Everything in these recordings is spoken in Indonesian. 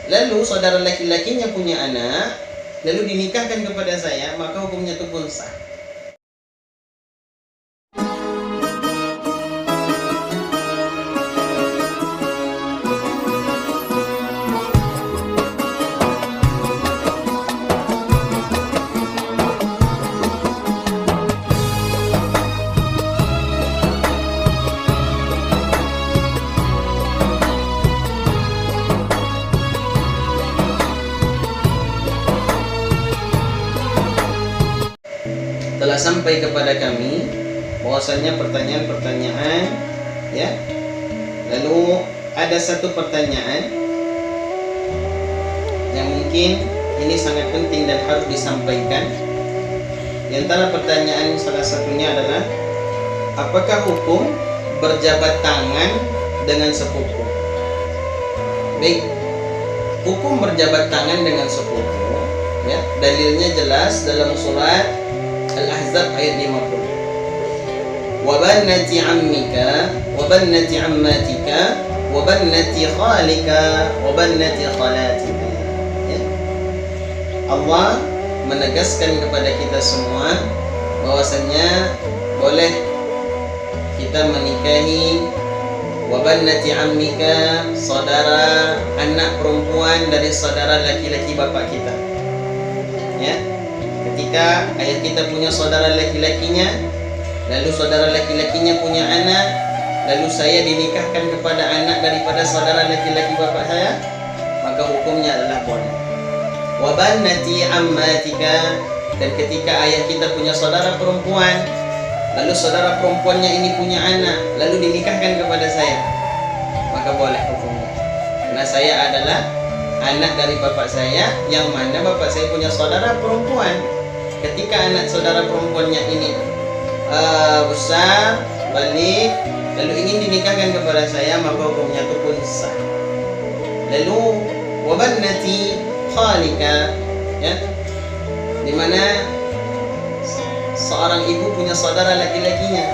lalu saudara laki-lakinya punya anak, lalu dinikahkan kepada saya, maka hukumnya itu pun sah. Telah sampai kepada kami bahwasanya pertanyaan-pertanyaan, ya. Lalu ada satu pertanyaan yang mungkin ini sangat penting dan harus disampaikan. Di antara pertanyaan salah satunya adalah, apakah hukum berjabat tangan dengan sepupu? Baik, hukum berjabat tangan dengan sepupu, ya, dalilnya jelas dalam surat Al-Ahzab ayat 50. Wa bannati ammika wa bannati ammatika wa bannati khalika wa bannati khalatika. Ya. Allah menegaskan kepada kita semua bahwasanya boleh kita menikahi wa bannati ammika, saudara anak perempuan dari saudara laki-laki bapak kita. Ya. Ketika ayah kita punya saudara laki-lakinya, lalu saudara laki-lakinya punya anak, lalu saya dinikahkan kepada anak daripada saudara laki-laki bapak saya, maka hukumnya adalah boleh. Wa bannati ammatika, dan ketika ayah kita punya saudara perempuan, lalu saudara perempuannya ini punya anak, lalu dinikahkan kepada saya, maka boleh hukumnya. Karena saya adalah anak dari bapak saya, yang mana bapak saya punya saudara perempuan. Ketika anak saudara perempuannya ini besar, balik, lalu ingin dinikahkan kepada saya, maka hukumnya itu pun sah. Lalu wabannati khalika, ya, dimana seorang ibu punya saudara laki-lakinya,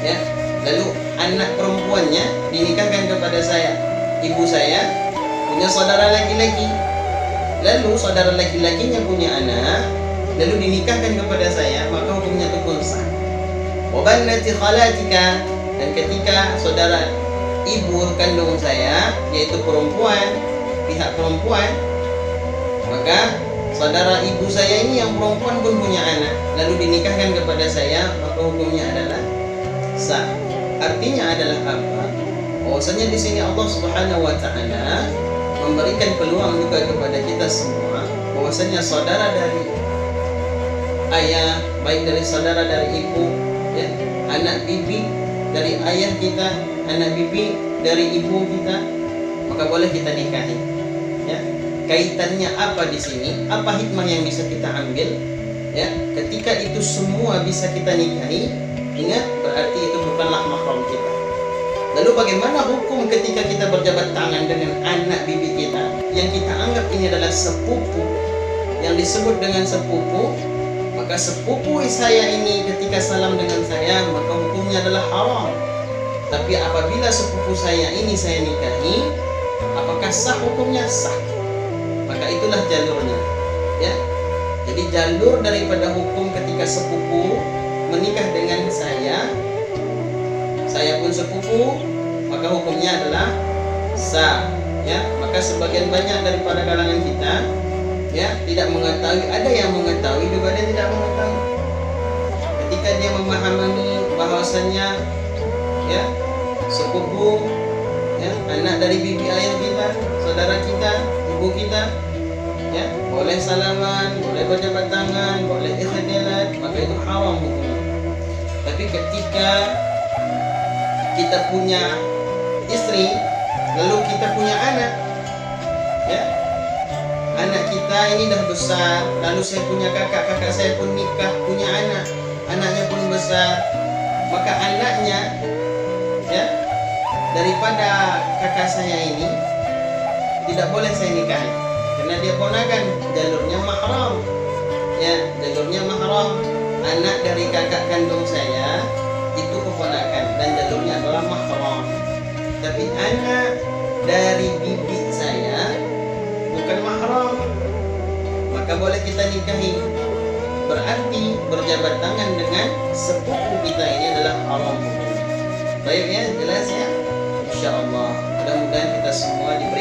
ya, lalu anak perempuannya dinikahkan kepada saya. Ibu saya punya saudara laki-laki, lalu saudara laki-lakinya punya anak, lalu dinikahkan kepada saya, maka hukumnya itu pun sah. Wa bannati khalatika, dan ketika saudara ibu kandung saya, yaitu perempuan, pihak perempuan, maka saudara ibu saya ini yang perempuan pun punya anak, lalu dinikahkan kepada saya, maka hukumnya adalah sah. Artinya adalah apa? Bahwasanya di sini Allah Subhanahu wa taala memberikan peluang juga kepada kita semua bahwasanya saudara dari ayah, baik dari saudara dari ibu, ya, anak bibi dari ayah kita, anak bibi dari ibu kita, maka boleh kita nikahi. Ya, kaitannya apa di sini? Apa hikmah yang bisa kita ambil? Ya, ketika itu semua bisa kita nikahi, ingat berarti itu bukanlah mahram kita. Lalu bagaimana hukum ketika kita berjabat tangan dengan anak bibi kita yang kita anggap ini adalah sepupu, yang disebut dengan sepupu? Maka sepupu saya ini ketika salam dengan saya, maka hukumnya adalah haram. Tapi apabila sepupu saya ini saya nikahi, apakah sah hukumnya? Sah. Maka itulah jalurnya, ya. Jadi jalur daripada hukum ketika sepupu menikah dengan saya pun sepupu, maka hukumnya adalah sah, ya. Maka sebagian banyak daripada kalangan kita, ya, tidak mengetahui, ada yang mengetahui juga ada yang tidak mengetahui. Ketika dia memahami bahwasannya, ya, sepupu, ya, anak dari bibi ayah kita, saudara kita, ibu kita, ya, boleh salaman, boleh berjabat tangan, boleh ikhtilat, maka itu haram hukumnya. Tapi ketika kita punya istri, lalu kita punya anak, ya, anak kita ini dah besar, lalu saya punya kakak saya pun nikah, punya anak, anaknya pun besar, maka anaknya, ya, daripada kakak saya ini tidak boleh saya nikahi, karena dia ponakan, jalurnya mahram, ya, jalurnya mahram. Anak dari kakak kandung saya itu keponakan dan jalurnya adalah mahram. Tapi anak dari bibi saya nggak boleh kita nikahi. Berarti berjabat tangan dengan sepupu kita ini adalah haram hukumnya. Baik ya, jelas ya? Insya Allah mudah-mudahan kita semua diberi